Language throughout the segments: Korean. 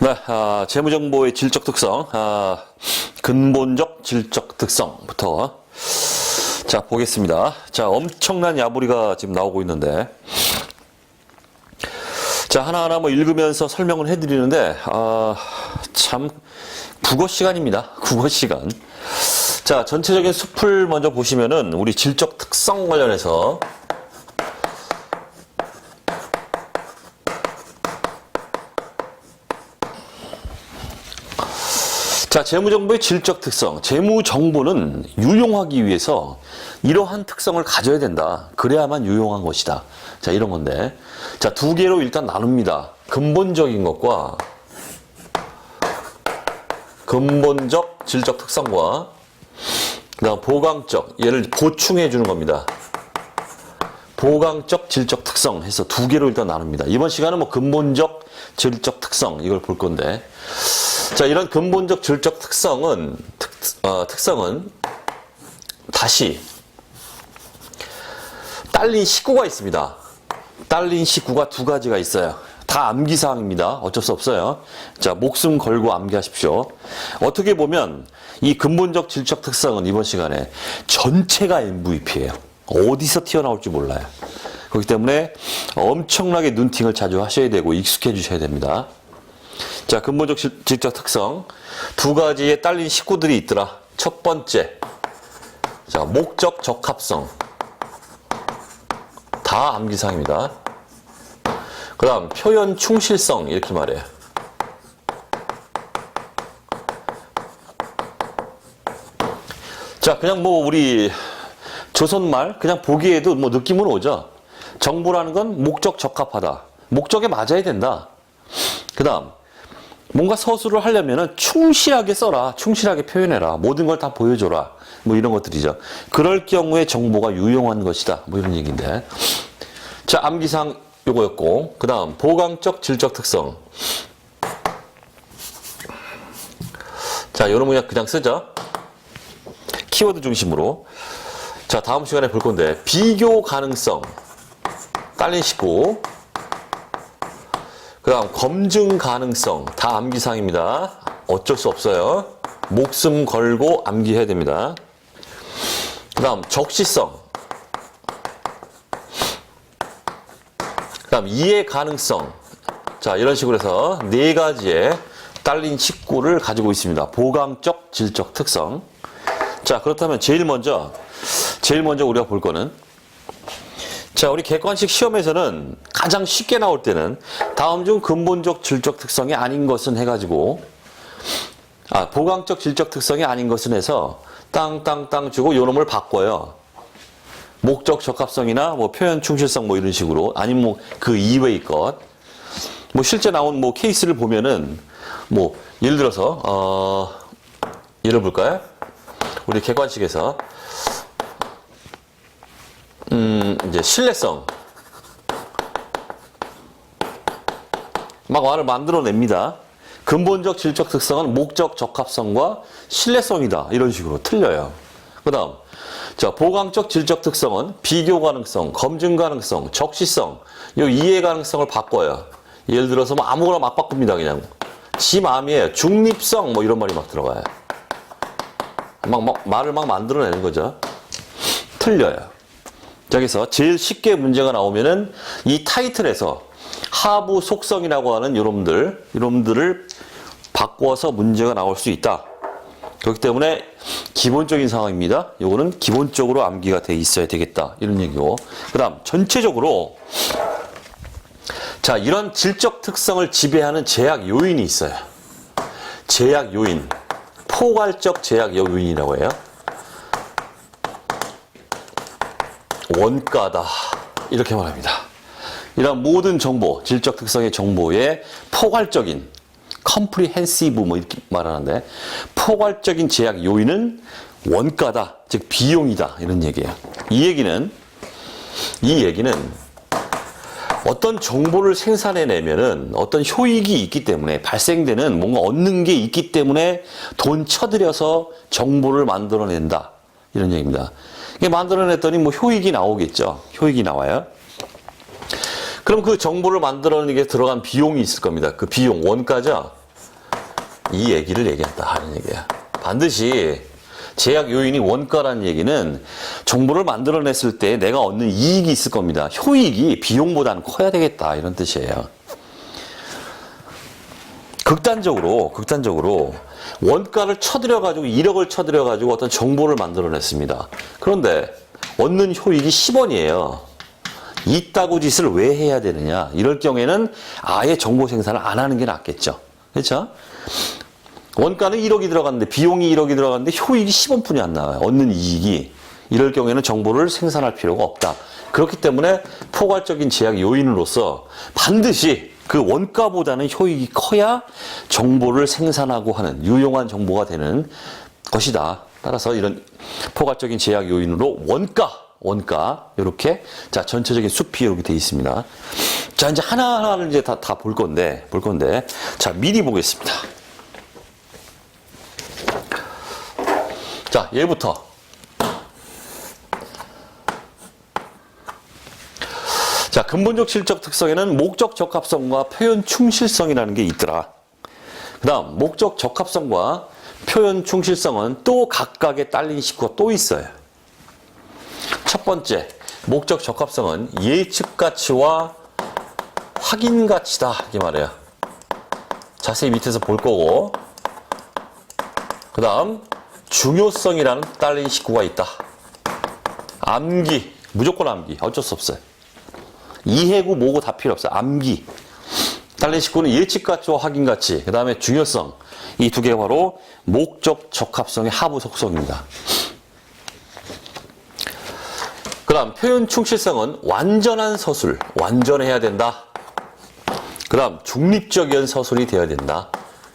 네, 재무정보의 질적 특성, 근본적 질적 특성부터 자 보겠습니다. 자, 엄청난 야부리가 지금 나오고 있는데, 자 하나하나 뭐 읽으면서 설명을 해드리는데, 참 국어 시간입니다. 국어 시간. 자, 전체적인 숲을 먼저 보시면은 우리 질적 특성 관련해서. 자, 재무정보의 질적 특성. 재무정보는 유용하기 위해서 이러한 특성을 가져야 된다. 그래야만 유용한 것이다. 자, 이런 건데. 자, 두 개로 일단 나눕니다. 근본적인 것과 근본적 질적 특성과 그다음 보강적, 얘를 보충해 주는 겁니다. 보강적 질적 특성 해서 두 개로 일단 나눕니다. 이번 시간은 뭐 근본적 질적 특성 이걸 볼 건데, 자, 이런 근본적 질적 특성은 다시 딸린 식구가 있습니다. 딸린 식구가 두 가지가 있어요. 다 암기사항입니다. 어쩔 수 없어요. 자, 목숨 걸고 암기하십시오. 어떻게 보면 이 근본적 질적 특성은 이번 시간에 전체가 MVP예요. 어디서 튀어나올지 몰라요. 그렇기 때문에 엄청나게 눈팅을 자주 하셔야 되고 익숙해지셔야 됩니다. 자, 근본적 질적 특성 두 가지의 딸린 식구들이 있더라. 첫 번째, 자, 목적 적합성. 다 암기사항입니다. 그 다음 표현 충실성 이렇게 말해요. 자, 그냥 뭐 우리 조선말 그냥 보기에도 뭐 느낌은 오죠. 정보라는 건 목적 적합하다. 목적에 맞아야 된다. 그 다음 뭔가 서술을 하려면은 충실하게 써라. 충실하게 표현해라. 모든 걸 다 보여줘라. 뭐 이런 것들이죠. 그럴 경우에 정보가 유용한 것이다. 뭐 이런 얘기인데. 자, 암기사항 요거였고, 그 다음 보강적 질적 특성. 자, 요런 문장 그냥 쓰죠. 키워드 중심으로. 자, 다음 시간에 볼 건데, 비교 가능성. 딸린 식구. 그 다음 검증 가능성. 다 암기사항입니다. 어쩔 수 없어요. 목숨 걸고 암기해야 됩니다. 그 다음 적시성. 그 다음 이해 가능성. 자, 이런 식으로 해서 네 가지의 딸린 식구를 가지고 있습니다. 보강적 질적 특성. 자, 그렇다면 제일 먼저 우리가 볼 거는, 자, 우리 객관식 시험에서는 가장 쉽게 나올 때는 다음 중 근본적 질적 특성이 아닌 것은 해가지고, 보강적 질적 특성이 아닌 것은 해서 땅땅땅 주고 요 놈을 바꿔요. 목적 적합성이나 뭐 표현 충실성 뭐 이런 식으로, 아니면 뭐 그 이외의 것. 뭐 실제 나온 뭐 케이스를 보면은 뭐 예를 들어서 예를 볼까요? 우리 객관식에서 이제 신뢰성 막 말을 만들어냅니다. 근본적 질적 특성은 목적 적합성과 신뢰성이다. 이런 식으로 틀려요. 그 다음, 자, 보강적 질적 특성은 비교 가능성, 검증 가능성, 적시성, 요 이해 가능성을 바꿔요. 예를 들어서 뭐 아무거나 막 바꿉니다. 그냥 지 마음이에요. 중립성 뭐 이런 말이 막 들어가요. 말을 막 만들어내는 거죠. 틀려요. 자, 여기서 제일 쉽게 문제가 나오면은 이 타이틀에서 하부 속성이라고 하는 요놈들을 바꿔서 문제가 나올 수 있다. 그렇기 때문에 기본적인 상황입니다. 요거는 기본적으로 암기가 돼 있어야 되겠다. 이런 얘기고. 그 다음, 전체적으로, 자, 이런 질적 특성을 지배하는 제약 요인이 있어요. 제약 요인. 포괄적 제약 요인이라고 해요. 원가다. 이렇게 말합니다. 이런 모든 정보, 질적 특성의 정보의 포괄적인, comprehensive 뭐 이렇게 말하는데, 포괄적인 제약 요인은 원가다. 즉 비용이다. 이런 얘기예요. 이 얘기는 어떤 정보를 생산해내면은 어떤 효익이 있기 때문에, 발생되는 뭔가 얻는 게 있기 때문에 돈 쳐들여서 정보를 만들어낸다. 이런 얘기입니다. 이게 만들어냈더니 뭐 효익이 나오겠죠. 효익이 나와요. 그럼 그 정보를 만들어내는 게 들어간 비용이 있을 겁니다. 그 비용, 원가죠. 이 얘기를 얘기한다 하는 얘기야. 반드시 제약 요인이 원가라는 얘기는 정보를 만들어냈을 때 내가 얻는 이익이 있을 겁니다. 효익이 비용보다는 커야 되겠다 이런 뜻이에요. 극단적으로 원가를 쳐들여가지고 1억을 쳐들여가지고 어떤 정보를 만들어냈습니다. 그런데 얻는 효익이 10원이에요. 이따구 짓을 왜 해야 되느냐? 이럴 경우에는 아예 정보 생산을 안 하는 게 낫겠죠. 그렇죠? 원가는 1억이 들어갔는데 비용이 1억이 들어갔는데 효익이 10원뿐이 안 나와요. 얻는 이익이. 이럴 경우에는 정보를 생산할 필요가 없다. 그렇기 때문에 포괄적인 제약 요인으로서 반드시 그 원가보다는 효익이 커야 정보를 생산하고 하는 유용한 정보가 되는 것이다. 따라서 이런 포괄적인 제약 요인으로 원가 이렇게 자 전체적인 숲이 이렇게 돼 있습니다. 자 이제 하나하나를 이제 다 볼 건데 자 미리 보겠습니다. 자 얘부터 자 근본적 질적 특성에는 목적 적합성과 표현 충실성이라는 게 있더라. 그다음 목적 적합성과 표현 충실성은 또 각각의 딸린 식구가 또 있어요. 첫 번째, 목적 적합성은 예측 가치와 확인 가치다. 이렇게 말해요. 자세히 밑에서 볼 거고. 그 다음, 중요성이라는 딸린 식구가 있다. 암기, 무조건 암기. 어쩔 수 없어요. 이해고 뭐고 다 필요 없어요. 암기. 딸린 식구는 예측 가치와 확인 가치, 그 다음에 중요성. 이 두 개가 바로 목적 적합성의 하부 속성입니다. 그 다음 표현 충실성은 완전한 서술, 완전해야 된다. 그 다음 중립적인 서술이 되어야 된다.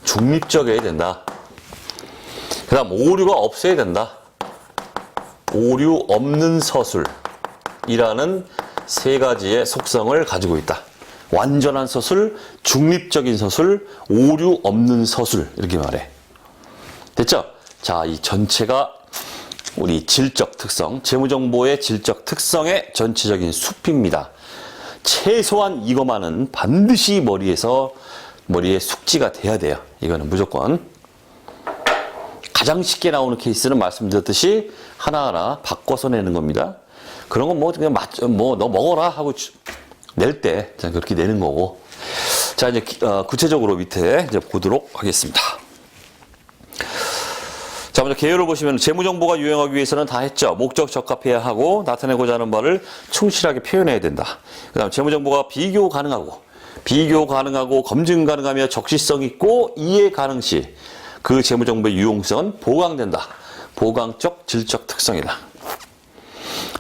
중립적이어야 된다. 그 다음 오류가 없어야 된다. 오류 없는 서술이라는 세 가지의 속성을 가지고 있다. 완전한 서술, 중립적인 서술, 오류 없는 서술 이렇게 말해. 됐죠? 자, 이 전체가 우리 질적 특성, 재무정보의 질적 특성의 전체적인 숲입니다. 최소한 이것만은 반드시 머리에 숙지가 돼야 돼요. 이거는 무조건. 가장 쉽게 나오는 케이스는 말씀드렸듯이 하나하나 바꿔서 내는 겁니다. 그런 건 뭐 그냥 너 먹어라 하고 낼 때 그렇게 내는 거고. 자, 이제 구체적으로 밑에 이제 보도록 하겠습니다. 자, 먼저 개요를 보시면 재무정보가 유용하기 위해서는 다 했죠. 목적 적합해야 하고 나타내고자 하는 바를 충실하게 표현해야 된다. 그 다음 재무정보가 비교 가능하고 검증 가능하며 적시성 있고 이해 가능 시 그 재무정보의 유용성은 보강된다. 보강적 질적 특성이다.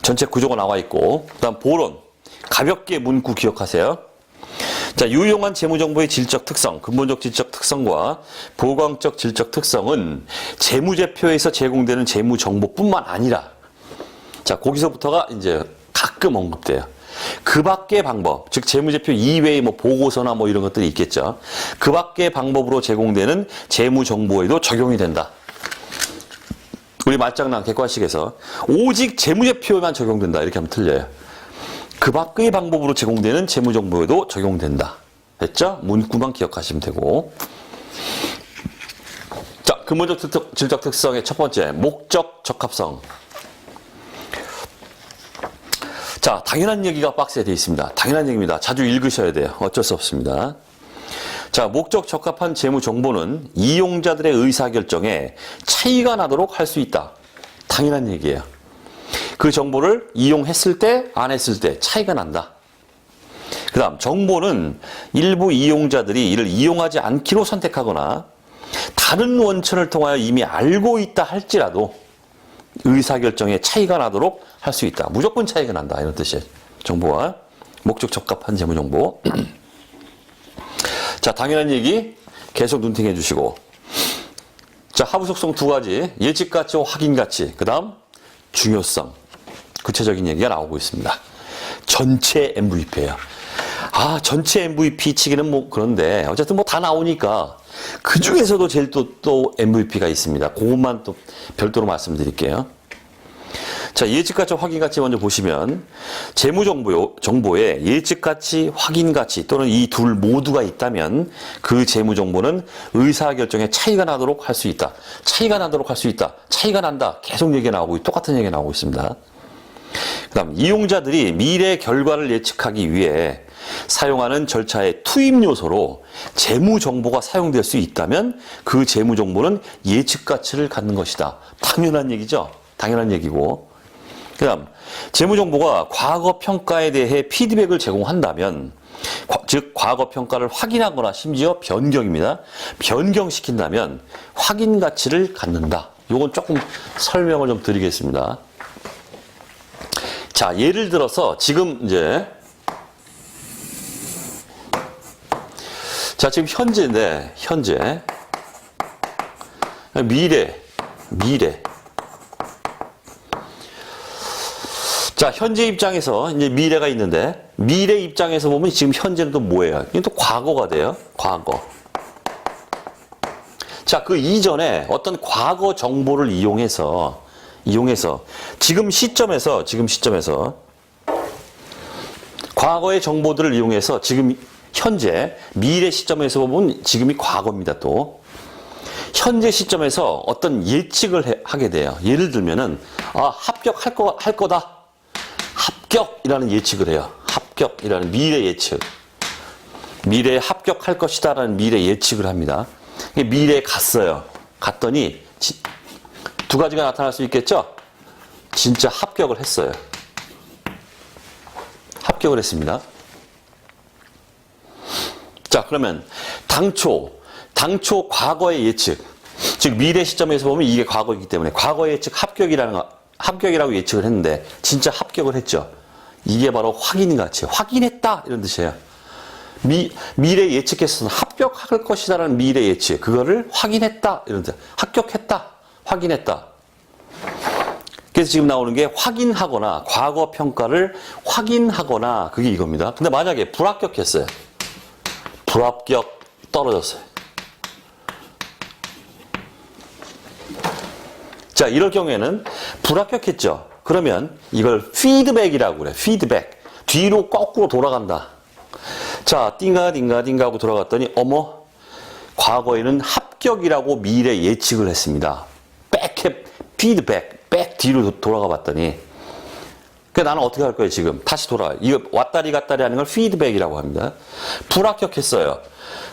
전체 구조가 나와 있고 그 다음 보론. 가볍게 문구 기억하세요. 자, 유용한 재무정보의 질적 특성, 근본적 질적 특성과 보강적 질적 특성은 재무제표에서 제공되는 재무정보뿐만 아니라, 자, 거기서부터가 이제 가끔 언급돼요. 그 밖의 방법, 즉 재무제표 이외의 뭐 보고서나 뭐 이런 것들이 있겠죠. 그 밖의 방법으로 제공되는 재무정보에도 적용이 된다. 우리 말장난 객관식에서 오직 재무제표에만 적용된다 이렇게 하면 틀려요. 그 밖의 방법으로 제공되는 재무정보에도 적용된다. 됐죠? 문구만 기억하시면 되고. 자, 근본적 질적 특성의 첫 번째, 목적 적합성. 자, 당연한 얘기가 박스에 되어 있습니다. 당연한 얘기입니다. 자주 읽으셔야 돼요. 어쩔 수 없습니다. 자, 목적 적합한 재무정보는 이용자들의 의사결정에 차이가 나도록 할 수 있다. 당연한 얘기예요. 그 정보를 이용했을 때, 안 했을 때 차이가 난다. 그 다음 정보는 일부 이용자들이 이를 이용하지 않기로 선택하거나 다른 원천을 통하여 이미 알고 있다 할지라도 의사결정에 차이가 나도록 할 수 있다. 무조건 차이가 난다. 이런 뜻이에요. 정보와 목적 적합한 재무정보. 자, 당연한 얘기 계속 눈팅해 주시고. 자, 하부 속성 두 가지. 예측 가치와 확인 가치. 그 다음 중요성. 구체적인 얘기가 나오고 있습니다. 전체 MVP예요. 아, 전체 MVP 치기는 뭐 그런데 어쨌든 뭐 다 나오니까 그 중에서도 제일 또 MVP가 있습니다. 그것만 또 별도로 말씀드릴게요. 자, 예측가치, 확인가치 먼저 보시면 재무정보에 예측가치, 확인가치 또는 이 둘 모두가 있다면 그 재무정보는 의사결정에 차이가 나도록 할 수 있다. 차이가 나도록 할 수 있다. 차이가 난다. 계속 얘기가 나오고 똑같은 얘기가 나오고 있습니다. 그 다음 이용자들이 미래 결과를 예측하기 위해 사용하는 절차의 투입 요소로 재무정보가 사용될 수 있다면 그 재무정보는 예측가치를 갖는 것이다. 당연한 얘기죠. 당연한 얘기고. 그 다음 재무정보가 과거 평가에 대해 피드백을 제공한다면 즉 과거 평가를 확인하거나 심지어 변경입니다. 변경시킨다면 확인가치를 갖는다. 요건 조금 설명을 좀 드리겠습니다. 자, 예를 들어서 지금 이제 자, 지금 현재인데 현재 미래 자, 현재 입장에서 이제 미래가 있는데 미래 입장에서 보면 지금 현재는 또 뭐예요? 이게 또 과거가 돼요. 과거. 자, 그 이전에 어떤 과거 정보를 이용해서 지금 시점에서 과거의 정보들을 이용해서 지금 현재 미래 시점에서 보면 지금이 과거입니다. 또 현재 시점에서 어떤 예측을 하게 돼요. 예를 들면은 합격할 거다. 합격이라는 예측을 해요. 합격이라는 미래 예측. 미래에 합격할 것이다라는 미래 예측을 합니다. 미래에 갔어요. 갔더니 두 가지가 나타날 수 있겠죠? 진짜 합격을 했어요. 합격을 했습니다. 자, 그러면 당초 과거의 예측, 즉 미래 시점에서 보면 이게 과거이기 때문에 과거의 예측 합격이라고 예측을 했는데 진짜 합격을 했죠. 이게 바로 확인가치, 확인했다 이런 뜻이에요. 미래 예측해서는 합격할 것이다라는 미래 예측, 그거를 확인했다 이런 뜻. 합격했다, 확인했다. 그래서 지금 나오는 게 확인하거나 과거 평가를 확인하거나 그게 이겁니다. 근데 만약에 불합격했어요. 불합격 떨어졌어요. 자, 이럴 경우에는 불합격했죠. 그러면 이걸 피드백이라고 그래. 피드백. 뒤로 거꾸로 돌아간다. 자, 띵가 하고 돌아갔더니 어머, 과거에는 합격이라고 미래 예측을 했습니다. 피드백. 백 뒤로 돌아가 봤더니 그러니까 나는 어떻게 할 거예요, 지금? 다시 돌아와요. 이거 왔다리 갔다리 하는 걸 피드백이라고 합니다. 불합격했어요.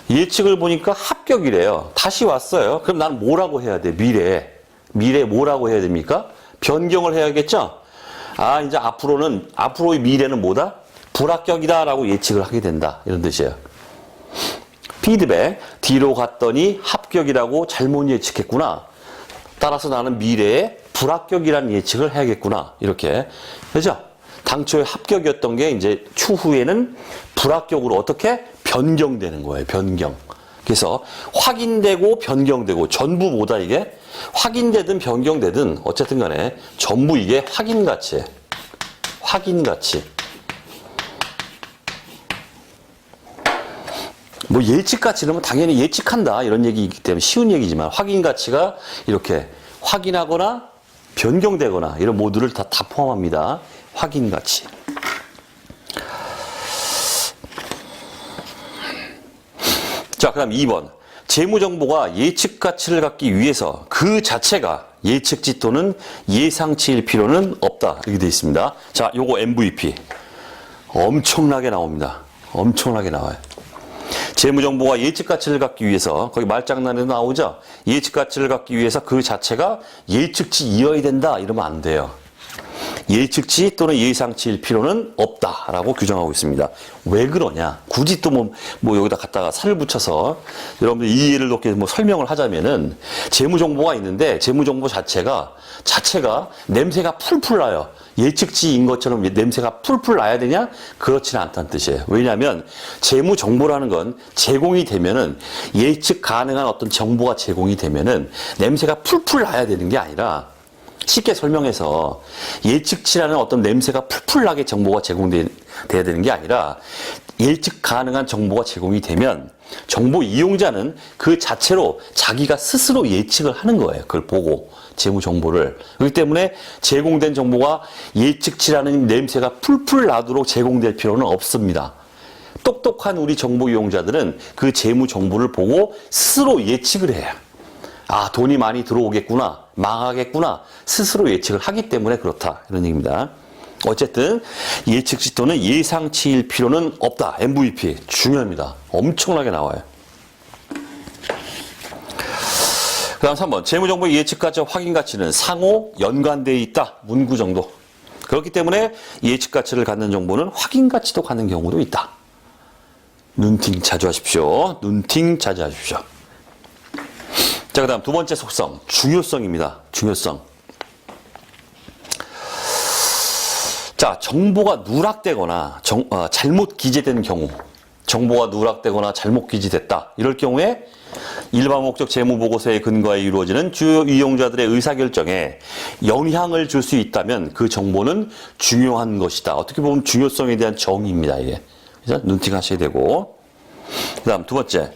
예측을 보니까 합격이래요. 다시 왔어요. 그럼 나는 뭐라고 해야 돼, 미래에 뭐라고 해야 됩니까? 변경을 해야겠죠? 이제 앞으로의 미래는 뭐다? 불합격이다라고 예측을 하게 된다. 이런 뜻이에요. 피드백, 뒤로 갔더니 합격이라고 잘못 예측했구나. 따라서 나는 미래에 불합격이라는 예측을 해야겠구나. 이렇게. 그죠? 당초에 합격이었던 게 이제 추후에는 불합격으로 어떻게? 변경되는 거예요. 변경. 그래서 확인되고 변경되고 전부 뭐다 이게? 확인되든 변경되든 어쨌든 간에 전부 이게 확인가치예요. 확인가치. 뭐 예측가치는 당연히 예측한다 이런 얘기이기 때문에 쉬운 얘기지만 확인가치가 이렇게 확인하거나 변경되거나 이런 모두를 다 포함합니다. 확인가치. 자, 그 다음 2번. 재무정보가 예측가치를 갖기 위해서 그 자체가 예측치 또는 예상치일 필요는 없다. 이렇게 되어 있습니다. 자, 요거 MVP. 엄청나게 나옵니다. 엄청나게 나와요. 재무정보가 예측가치를 갖기 위해서, 거기 말장난에도 나오죠? 예측가치를 갖기 위해서 그 자체가 예측치이어야 된다. 이러면 안 돼요. 예측치 또는 예상치일 필요는 없다라고 규정하고 있습니다. 왜 그러냐? 굳이 또 뭐 여기다 갖다가 살을 붙여서 여러분들 이해를 돕게 설명을 하자면은 재무정보가 있는데 재무정보 자체가 냄새가 풀풀 나요. 예측치인 것처럼 냄새가 풀풀 나야 되냐? 그렇지는 않다는 뜻이에요. 왜냐하면 재무정보라는 건 제공이 되면은 예측 가능한 어떤 정보가 제공이 되면은 냄새가 풀풀 나야 되는 게 아니라 쉽게 설명해서 예측치라는 어떤 냄새가 풀풀 나게 정보가 제공돼야 되는 게 아니라 예측 가능한 정보가 제공이 되면 정보 이용자는 그 자체로 자기가 스스로 예측을 하는 거예요. 그걸 보고 재무 정보를. 그렇기 때문에 제공된 정보가 예측치라는 냄새가 풀풀 나도록 제공될 필요는 없습니다. 똑똑한 우리 정보 이용자들은 그 재무 정보를 보고 스스로 예측을 해요. 아, 돈이 많이 들어오겠구나, 망하겠구나, 스스로 예측을 하기 때문에 그렇다, 이런 얘기입니다. 어쨌든 예측치 또는 예상치일 필요는 없다. MVP 중요합니다. 엄청나게 나와요. 그 다음 3번 재무정보의 예측가치와 확인가치는 상호 연관되어 있다. 문구 정도. 그렇기 때문에 예측가치를 갖는 정보는 확인가치도 갖는 경우도 있다. 눈팅 자주 하십시오. 눈팅 자주 하십시오. 자, 그 다음 두 번째 속성 중요성입니다. 중요성. 자, 정보가 누락되거나 잘못 기재된 경우, 정보가 누락되거나 잘못 기재됐다. 이럴 경우에 일반 목적 재무보고서에 근거하여 이루어지는 주요 이용자들의 의사결정에 영향을 줄 수 있다면 그 정보는 중요한 것이다. 어떻게 보면 중요성에 대한 정의입니다. 이게. 그래서 눈팅하셔야 되고. 그 다음 두 번째.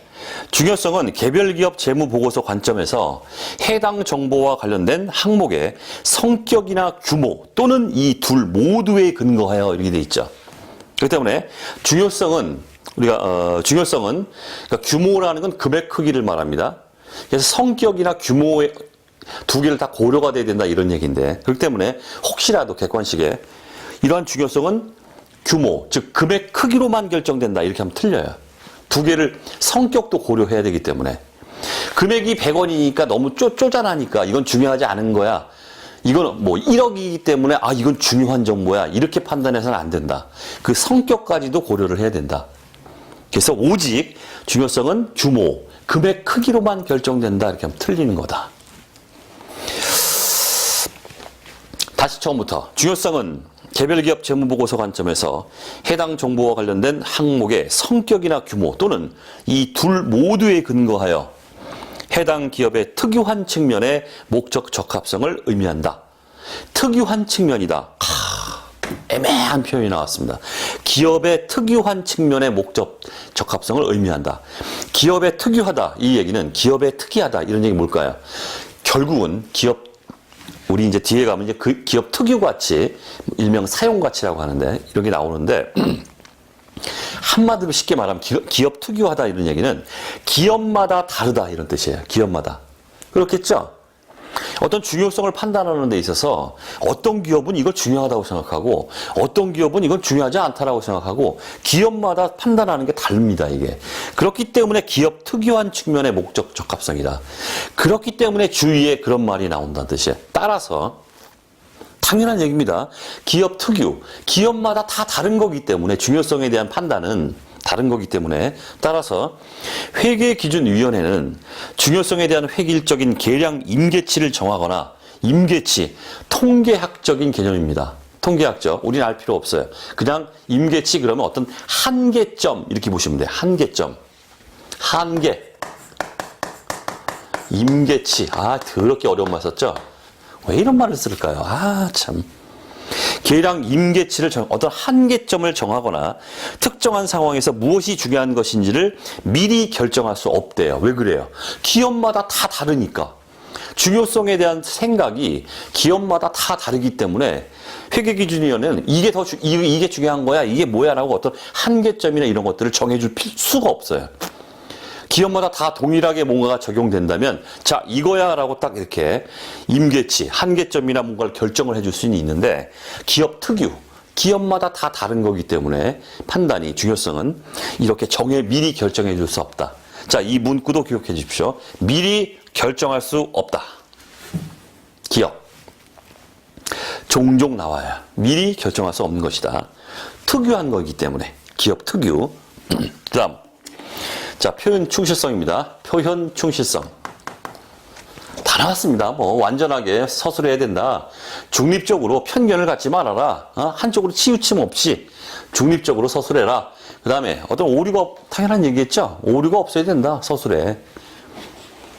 중요성은 개별 기업 재무보고서 관점에서 해당 정보와 관련된 항목의 성격이나 규모 또는 이 둘 모두에 근거하여 이렇게 돼 있죠. 그렇기 때문에 중요성은 그러니까 규모라는 건 금액 크기를 말합니다. 그래서 성격이나 규모의 두 개를 다 고려가 돼야 된다 이런 얘기인데 그렇기 때문에 혹시라도 객관식에 이러한 중요성은 규모 즉 금액 크기로만 결정된다 이렇게 하면 틀려요. 두 개를 성격도 고려해야 되기 때문에 금액이 100원이니까 너무 쪼잔하니까 이건 중요하지 않은 거야. 이건 뭐 1억이기 때문에 아 이건 중요한 정보야. 이렇게 판단해서는 안 된다. 그 성격까지도 고려를 해야 된다. 그래서 오직 중요성은 규모, 금액 크기로만 결정된다. 이렇게 하면 틀리는 거다. 다시 처음부터 중요성은 개별기업 재무보고서 관점에서 해당 정보와 관련된 항목의 성격이나 규모 또는 이 둘 모두에 근거하여 해당 기업의 특유한 측면의 목적 적합성을 의미한다. 특유한 측면이다. 애매한 표현이 나왔습니다. 기업의 특유한 측면의 목적 적합성을 의미한다. 기업의 특유하다 이 얘기는 기업의 특이하다 이런 얘기 뭘까요? 결국은 우리 이제 뒤에 가면 이제 그 기업 특유 가치, 일명 사용 가치라고 하는데 이런 게 나오는데 한마디로 쉽게 말하면 기업 특유하다 이런 얘기는 기업마다 다르다 이런 뜻이에요. 기업마다. 그렇겠죠? 어떤 중요성을 판단하는 데 있어서 어떤 기업은 이걸 중요하다고 생각하고 어떤 기업은 이건 중요하지 않다라고 생각하고 기업마다 판단하는 게 다릅니다. 이게. 그렇기 때문에 기업 특유한 측면의 목적 적합성이다. 그렇기 때문에 주위에 그런 말이 나온다는 뜻이에요. 따라서 당연한 얘기입니다. 기업 특유, 기업마다 다 다른 거기 때문에 중요성에 대한 판단은 다른 거기 때문에 따라서 회계기준위원회는 중요성에 대한 획일적인 계량 임계치를 정하거나 임계치, 통계학적인 개념입니다. 통계학적, 우리는 알 필요 없어요. 그냥 임계치 그러면 어떤 한계점 이렇게 보시면 돼요. 한계점, 한계, 임계치. 아, 더럽게 어려운 말 썼죠? 왜 이런 말을 쓸까요? 아, 참. 계량 임계치를 어떤 한계점을 정하거나 특정한 상황에서 무엇이 중요한 것인지를 미리 결정할 수 없대요. 왜 그래요? 기업마다 다 다르니까. 중요성에 대한 생각이 기업마다 다 다르기 때문에 회계기준위원회는 이게 중요한 거야, 이게 뭐야 라고 어떤 한계점이나 이런 것들을 정해줄 수가 없어요. 기업마다 다 동일하게 뭔가가 적용된다면 자 이거야 라고 딱 이렇게 임계치, 한계점이나 뭔가를 결정을 해줄 수는 있는데 기업 특유, 기업마다 다 다른 거기 때문에 판단이 중요성은 이렇게 미리 결정해 줄 수 없다. 자, 이 문구도 기억해 주십시오. 미리 결정할 수 없다. 기업. 종종 나와요. 미리 결정할 수 없는 것이다. 특유한 거기 때문에 기업 특유. 그 다음 자, 표현 충실성입니다. 표현 충실성. 다 나왔습니다. 뭐 완전하게 서술해야 된다. 중립적으로 편견을 갖지 말아라. 한쪽으로 치우침 없이 중립적으로 서술해라. 그 다음에 어떤 오류가 당연한 얘기겠죠. 오류가 없어야 된다. 서술에.